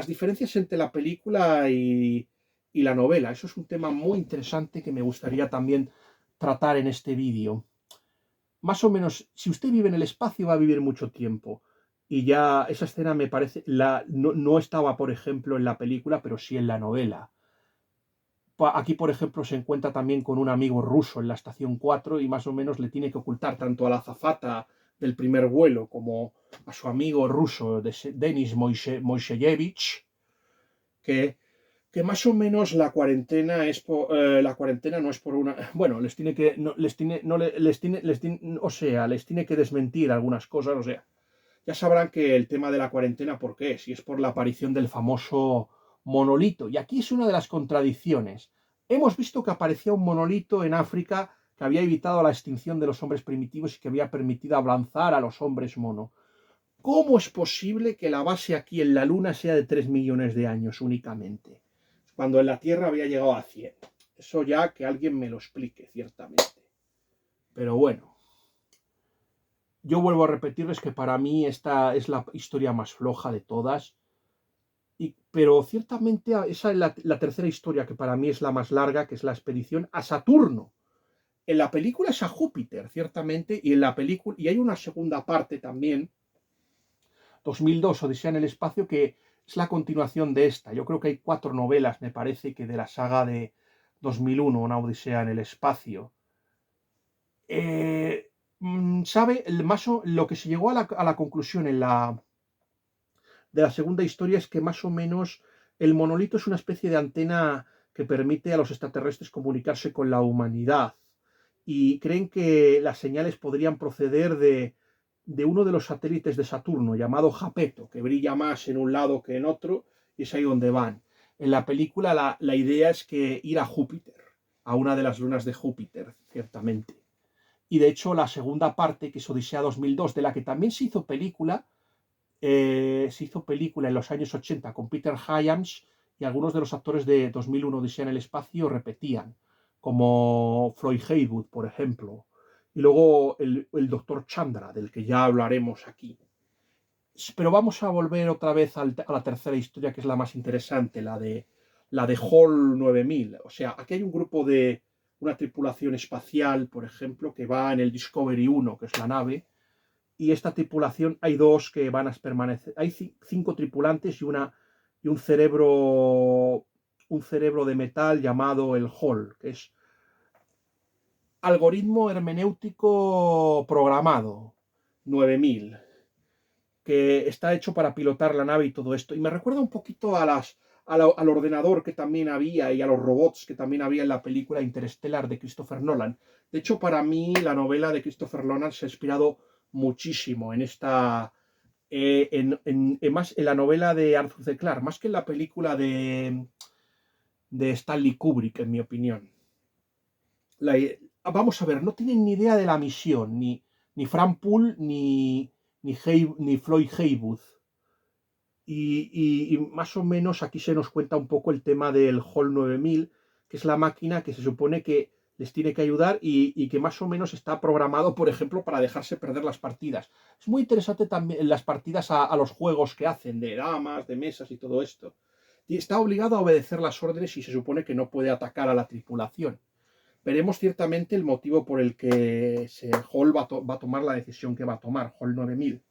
diferencias entre la película y la novela. Eso es un tema muy interesante que me gustaría también tratar en este vídeo. Más o menos, si usted vive en el espacio, va a vivir mucho tiempo. Y ya esa escena me parece, no estaba, por ejemplo, en la película, pero sí en la novela. Aquí, por ejemplo, se encuentra también con un amigo ruso en la estación 4 y más o menos le tiene que ocultar tanto a la azafata del primer vuelo como a su amigo ruso, Denis Moiseyevich, que más o menos la cuarentena no es por una, bueno, les tiene que no, les tiene no les tiene o sea, les tiene que desmentir algunas cosas. O sea, ya sabrán que el tema de la cuarentena, ¿por qué? Si es por la aparición del famoso monolito. Y aquí es una de las contradicciones. Hemos visto que aparecía un monolito en África que había evitado la extinción de los hombres primitivos y que había permitido avanzar a los hombres mono. ¿Cómo es posible que la base aquí en la Luna sea de 3 millones de años únicamente, cuando en la Tierra había llegado a 100? Eso ya que alguien me lo explique, ciertamente. Pero bueno, yo vuelvo a repetirles que para mí esta es la historia más floja de todas. Pero ciertamente esa es la tercera historia que para mí es la más larga, que es la expedición a Saturno. En la película es a Júpiter, ciertamente, y en la película, y hay una segunda parte también, 2002, Odisea en el espacio, que es la continuación de esta. Yo creo que hay 4 novelas, me parece, que de la saga de 2001, Una Odisea en el espacio. ¿Sabe? Lo que se llegó a la conclusión de la segunda historia es que más o menos el monolito es una especie de antena que permite a los extraterrestres comunicarse con la humanidad, y creen que las señales podrían proceder de uno de los satélites de Saturno llamado Japeto, que brilla más en un lado que en otro, y es ahí donde van. En la película la idea es que ir a Júpiter, a una de las lunas de Júpiter, ciertamente. Y de hecho la segunda parte, que es Odisea 2002, de la que también se hizo película en los años 80 con Peter Hyams, y algunos de los actores de 2001 Odisea en el espacio repetían, como Floyd Haywood, por ejemplo, y luego el Dr. Chandra, del que ya hablaremos aquí. Pero vamos a volver otra vez a la tercera historia, que es la más interesante, la de Hall 9000. O sea, aquí hay un grupo de una tripulación espacial, por ejemplo, que va en el Discovery 1, que es la nave, y esta tripulación hay dos que van a permanecer. Hay 5 tripulantes y un cerebro de metal llamado el Hall, que es algoritmo hermenéutico programado 9000, que está hecho para pilotar la nave y todo esto. Y me recuerda un poquito al ordenador que también había y a los robots que también había en la película Interstellar de Christopher Nolan. De hecho, para mí la novela de Christopher Nolan se ha inspirado muchísimo en esta, más en la novela de Arthur C. Clarke, más que en la película de Stanley Kubrick, en mi opinión. Vamos a ver, no tienen ni idea de la misión, ni Frank Poole ni Floyd Haywood. Y más o menos aquí se nos cuenta un poco el tema del Hall 9000, que es la máquina que se supone que les tiene que ayudar y que más o menos está programado, por ejemplo, para dejarse perder las partidas. Es muy interesante también las partidas a los juegos que hacen, de damas, de mesas y todo esto. Y está obligado a obedecer las órdenes y se supone que no puede atacar a la tripulación. Veremos ciertamente el motivo por el que Hall va a tomar la decisión que va a tomar, Hall 9000.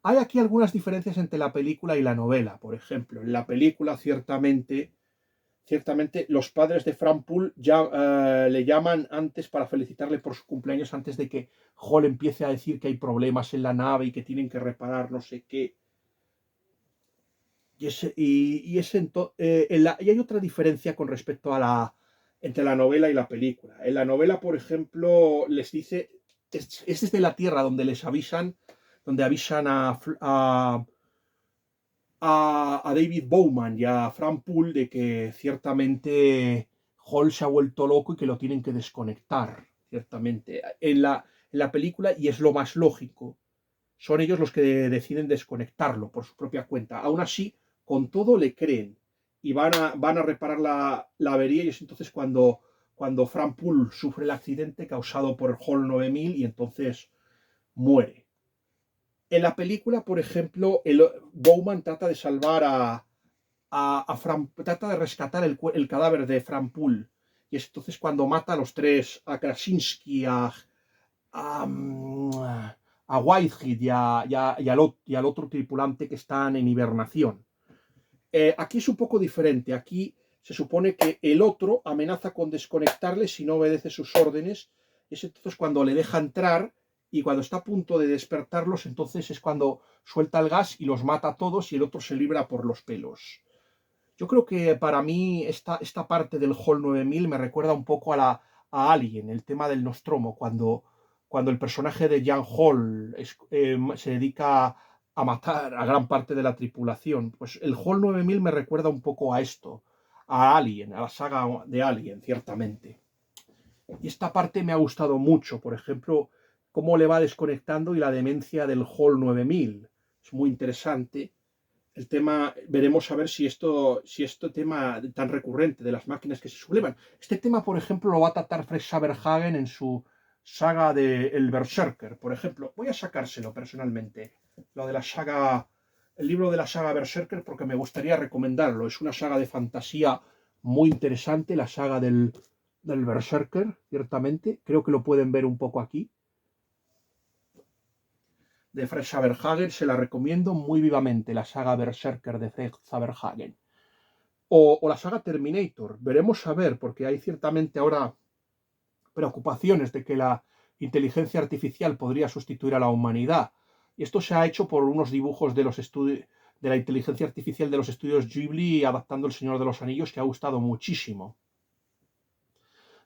Hay aquí algunas diferencias entre la película y la novela. Por ejemplo, en la película ciertamente los padres de Frank Poole ya le llaman antes para felicitarle por su cumpleaños, antes de que Hall empiece a decir que hay problemas en la nave y que tienen que reparar no sé qué. Y hay otra diferencia con respecto a entre la novela y la película. En la novela, por ejemplo, les dice, es desde la Tierra donde les avisan, donde avisan a David Bowman y a Frank Poole de que ciertamente Hall se ha vuelto loco y que lo tienen que desconectar, ciertamente. En la película, y es lo más lógico, son ellos los que deciden desconectarlo por su propia cuenta. Aún así, con todo le creen y van a reparar la avería, y es entonces cuando Frank Poole sufre el accidente causado por Hall 9000 y entonces muere. En la película, por ejemplo, Bowman trata de salvar trata de rescatar el cadáver de Frank Poole. Y es entonces cuando mata a los tres, a Krasinski, a Whitehead y al otro tripulante que están en hibernación. Aquí es un poco diferente. Aquí se supone que el otro amenaza con desconectarle si no obedece sus órdenes. Es entonces cuando le deja entrar, y cuando está a punto de despertarlos, entonces es cuando suelta el gas y los mata a todos y el otro se libra por los pelos. Yo creo que para mí esta parte del Hall 9000 me recuerda un poco a Alien, el tema del Nostromo, cuando el personaje de Jan Hall se dedica a matar a gran parte de la tripulación. Pues el HAL 9000 me recuerda un poco a esto, a Alien, a la saga de Alien, ciertamente. Y esta parte me ha gustado mucho, por ejemplo, cómo le va desconectando y la demencia del HAL 9000. Es muy interesante. El tema, veremos a ver si este tema tan recurrente de las máquinas que se sublevan. Este tema, por ejemplo, lo va a tratar Fred Saberhagen en su saga de El Berserker, por ejemplo. Voy a sacárselo personalmente, lo de la saga, el libro de la saga Berserker, porque me gustaría recomendarlo. Es una saga de fantasía muy interesante, la saga del Berserker, ciertamente. Creo que lo pueden ver un poco aquí. De Fred Saberhagen, se la recomiendo muy vivamente, la saga Berserker de Fred Saberhagen. O la saga Terminator, veremos a ver, porque hay ciertamente ahora preocupaciones de que la inteligencia artificial podría sustituir a la humanidad. Y esto se ha hecho por unos dibujos de la inteligencia artificial de los estudios Ghibli adaptando El Señor de los Anillos, que ha gustado muchísimo.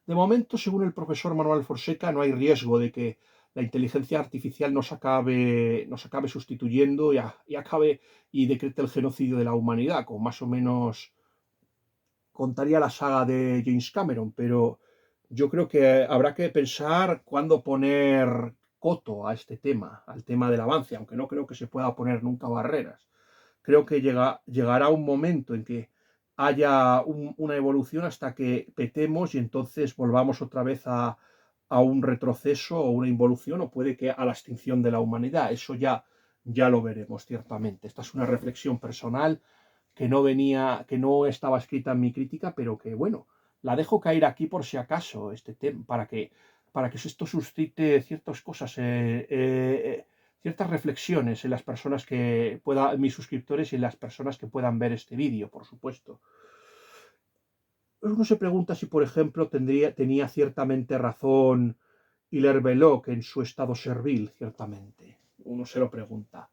De momento, según el profesor Manuel Fonseca, no hay riesgo de que la inteligencia artificial nos acabe sustituyendo y decrete el genocidio de la humanidad, como más o menos contaría la saga de James Cameron, pero yo creo que habrá que pensar cuándo poner coto a este tema, al tema del avance, aunque no creo que se pueda poner nunca barreras. Creo que llegará un momento en que haya una evolución hasta que petemos y entonces volvamos otra vez a un retroceso o una involución o puede que a la extinción de la humanidad. Eso ya lo veremos, ciertamente. Esta es una reflexión personal que no estaba escrita en mi crítica, pero que bueno, la dejo caer aquí por si acaso, este tema, para que esto suscite ciertas cosas, ciertas reflexiones en las personas que puedan, mis suscriptores y en las personas que puedan ver este vídeo, por supuesto. Uno se pregunta si, por ejemplo, tenía ciertamente razón Hilaire Belloc en su estado servil, ciertamente. Uno se lo pregunta.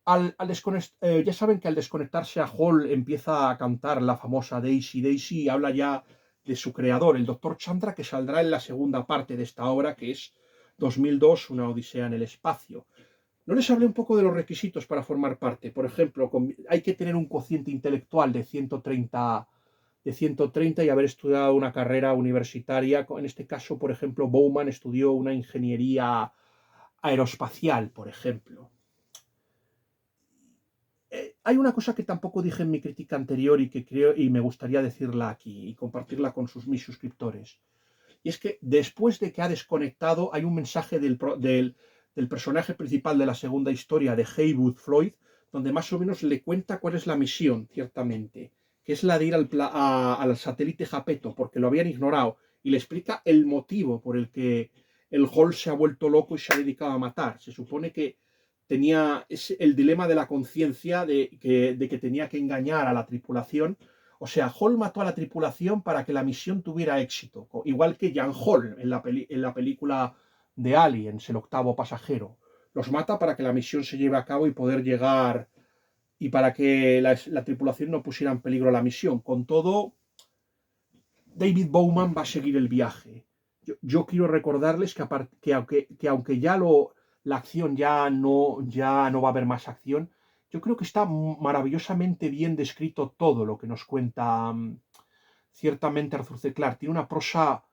Ya saben que al desconectarse a Hall empieza a cantar la famosa Daisy Daisy y habla ya de su creador, el Dr. Chandra, que saldrá en la segunda parte de esta obra, que es 2002, una odisea en el espacio. No les hablé un poco de los requisitos para formar parte. Por ejemplo, hay que tener un cociente intelectual de 130 y haber estudiado una carrera universitaria. En este caso, por ejemplo, Bowman estudió una ingeniería aeroespacial, por ejemplo. Hay una cosa que tampoco dije en mi crítica anterior y que creo y me gustaría decirla aquí y compartirla con mis suscriptores. Y es que después de que ha desconectado, hay un mensaje del personaje principal de la segunda historia, de Heywood Floyd, donde más o menos le cuenta cuál es la misión, ciertamente, que es la de ir al satélite Japeto, porque lo habían ignorado, y le explica el motivo por el que el Hall se ha vuelto loco y se ha dedicado a matar. Se supone que tenía el dilema de la conciencia de que tenía que engañar a la tripulación. O sea, Hall mató a la tripulación para que la misión tuviera éxito, igual que Jan Hall en la película de Aliens, el octavo pasajero. Los mata para que la misión se lleve a cabo y poder llegar y para que la tripulación no pusiera en peligro la misión. Con todo, David Bowman va a seguir el viaje. Yo quiero recordarles que aunque ya la acción ya no va a haber más acción, yo creo que está maravillosamente bien descrito todo lo que nos cuenta ciertamente Arthur C. Clarke. Tiene una prosa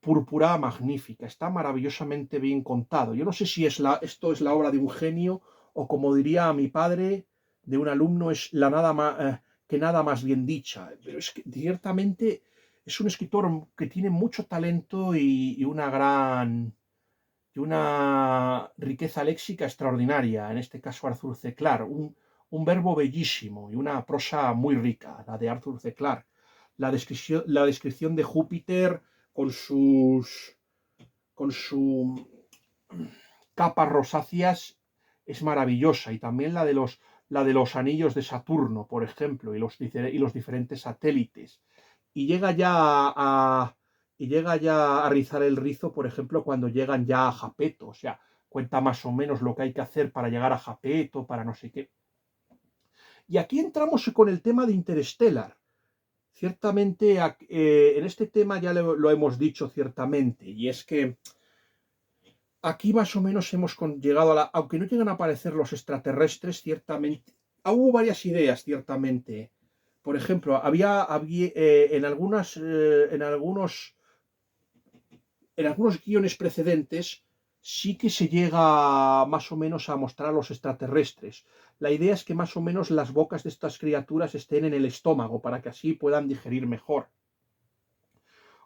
púrpura magnífica, está maravillosamente bien contado. Yo no sé si esto es la obra de un genio o, como diría mi padre, de un alumno, es la que nada más bien dicha. Pero es que ciertamente es un escritor que tiene mucho talento y una riqueza léxica extraordinaria, en este caso Arthur C. Clarke, un verbo bellísimo y una prosa muy rica, la de Arthur C. Clarke. La descripción de Júpiter con su capas rosáceas es maravillosa, y también la de los anillos de Saturno, por ejemplo, y los diferentes satélites. Y llega ya a rizar el rizo, por ejemplo, cuando llegan ya a Japeto. O sea, cuenta más o menos lo que hay que hacer para llegar a Japeto, para no sé qué. Y aquí entramos con el tema de Interstellar. Ciertamente, en este tema ya lo hemos dicho ciertamente, y es que aquí más o menos hemos llegado a la... Aunque no llegan a aparecer los extraterrestres, ciertamente... Hubo varias ideas, ciertamente. Por ejemplo, había en algunos guiones precedentes sí que se llega más o menos a mostrar a los extraterrestres. La idea es que más o menos las bocas de estas criaturas estén en el estómago para que así puedan digerir mejor.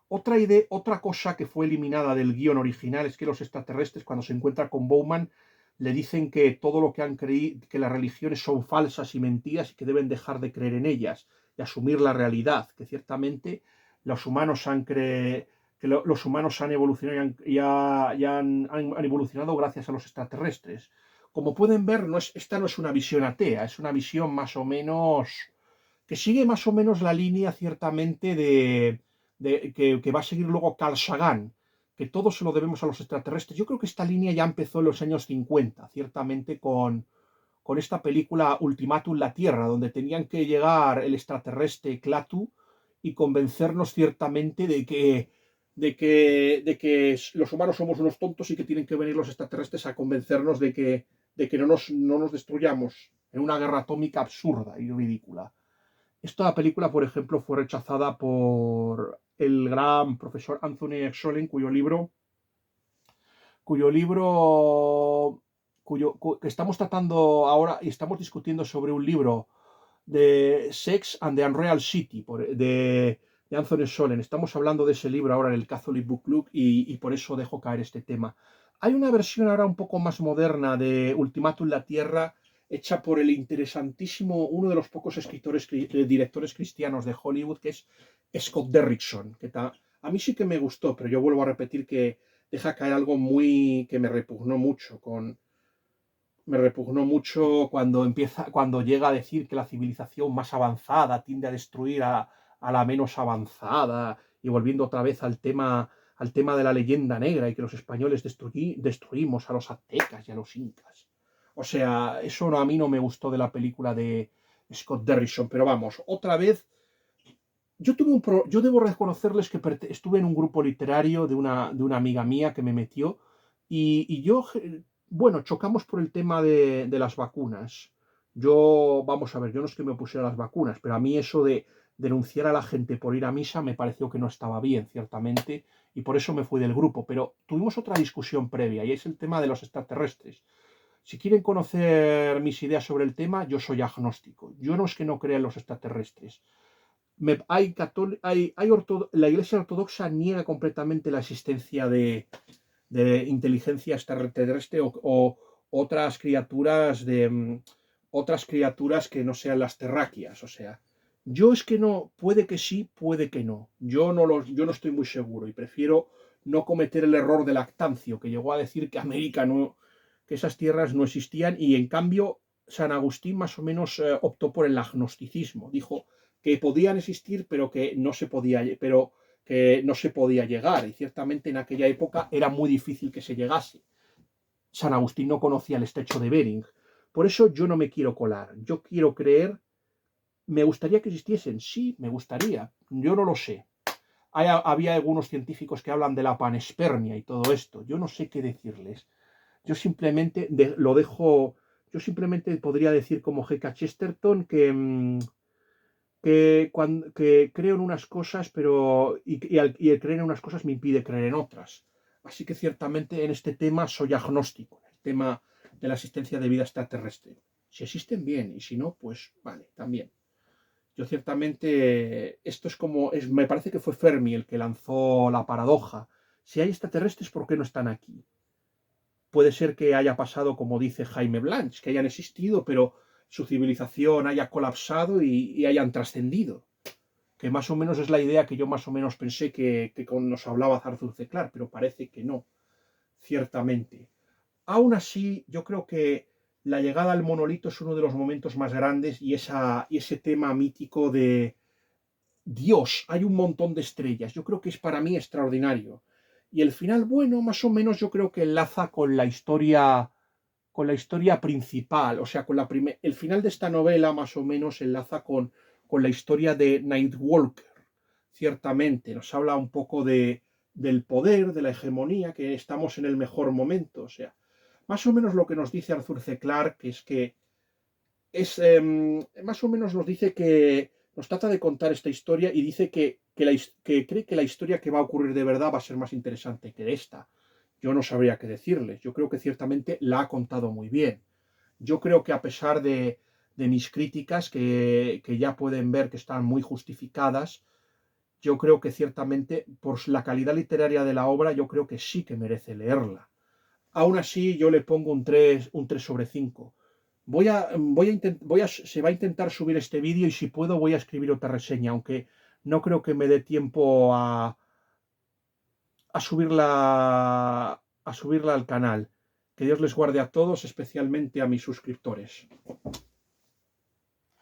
Otra cosa que fue eliminada del guión original es que los extraterrestres, cuando se encuentran con Bowman, le dicen que todo lo que han creído, que las religiones son falsas y mentiras y que deben dejar de creer en ellas y asumir la realidad, que ciertamente los humanos los humanos han evolucionado han evolucionado gracias a los extraterrestres. Como pueden ver, esta no es una visión atea, es una visión más o menos que sigue más o menos la línea ciertamente que va a seguir luego Carl Sagan, que todo se lo debemos a los extraterrestres. Yo creo que esta línea ya empezó en los años 50, ciertamente con esta película Ultimátum la Tierra, donde tenían que llegar el extraterrestre Klaatu y convencernos ciertamente de que los humanos somos unos tontos y que tienen que venir los extraterrestres a convencernos de que no nos destruyamos en una guerra atómica absurda y ridícula. Esta película, por ejemplo, fue rechazada por el gran profesor Anthony Exolin, cuyo libro que estamos tratando ahora y estamos discutiendo sobre un libro de Sex and the Unreal City de Anthony Solen. Estamos hablando de ese libro ahora en el Catholic Book Club y por eso dejo caer este tema. Hay una versión ahora un poco más moderna de Ultimátum la Tierra hecha por el interesantísimo, uno de los pocos directores cristianos de Hollywood, que es Scott Derrickson. A mí sí que me gustó, pero yo vuelvo a repetir que deja caer algo que me repugnó mucho cuando llega a decir que la civilización más avanzada tiende a destruir a la menos avanzada, y volviendo otra vez al tema de la leyenda negra y que los españoles destruimos a los aztecas y a los incas. O sea, eso a mí no me gustó de la película de Scott Derrickson, pero vamos, otra vez, yo debo reconocerles que estuve en un grupo literario de una amiga mía que me metió y yo, bueno, chocamos por el tema de las vacunas. Vamos a ver, yo no es que me opusiera a las vacunas, pero a mí eso de denunciar a la gente por ir a misa me pareció que no estaba bien, ciertamente, y por eso me fui del grupo. Pero tuvimos otra discusión previa y es el tema de los extraterrestres. Si quieren conocer mis ideas sobre el tema, yo soy agnóstico. Yo no es que no crea en los extraterrestres. La Iglesia Ortodoxa niega completamente la existencia de inteligencia extraterrestre o otras criaturas que no sean las terráqueas. O sea, yo es que no, puede que sí, puede que no. Yo no estoy muy seguro y prefiero no cometer el error de Lactancio, que llegó a decir que América no, que esas tierras no existían, y en cambio San Agustín más o menos optó por el agnosticismo. Dijo que podían existir, pero que no se podía llegar, y ciertamente en aquella época era muy difícil que se llegase. San Agustín no conocía el estrecho de Bering. Por eso yo no me quiero colar, yo quiero creer. ¿Me gustaría que existiesen? Sí, me gustaría, yo no lo sé. Había algunos científicos que hablan de la panespermia y todo esto, yo no sé qué decirles. Yo simplemente lo dejo. Yo simplemente podría decir como G.K. Chesterton que creo en unas cosas, y el creer en unas cosas me impide creer en otras. Así que ciertamente en este tema soy agnóstico, en el tema de la existencia de vida extraterrestre. Si existen, bien, y si no, pues vale, también. Yo ciertamente, esto me parece que fue Fermi el que lanzó la paradoja. Si hay extraterrestres, ¿por qué no están aquí? Puede ser que haya pasado, como dice Jaime Blanch, que hayan existido, pero su civilización haya colapsado y hayan trascendido. Que más o menos es la idea que yo más o menos pensé que nos hablaba Arthur C. Clarke, pero parece que no, ciertamente. Aún así, yo creo que la llegada al monolito es uno de los momentos más grandes, y ese tema mítico de Dios, hay un montón de estrellas. Yo creo que es para mí extraordinario. Y el final, bueno, más o menos yo creo que enlaza con la historia principal. O sea, el final de esta novela más o menos enlaza con la historia de Nightwalker. Ciertamente, nos habla un poco del poder, de la hegemonía, que estamos en el mejor momento. O sea, más o menos lo que nos dice Arthur C. Clarke es que más o menos nos dice que nos trata de contar esta historia y dice que cree que la historia que va a ocurrir de verdad va a ser más interesante que esta. Yo no sabría qué decirles. Yo creo que ciertamente la ha contado muy bien. Yo creo que a pesar de mis críticas, que ya pueden ver que están muy justificadas, yo creo que ciertamente por la calidad literaria de la obra, yo creo que sí que merece leerla. Aún así, yo le pongo un 3 sobre 5. Se va a intentar subir este vídeo y si puedo voy a escribir otra reseña, aunque no creo que me dé tiempo a subirla al canal. Que Dios les guarde a todos, especialmente a mis suscriptores.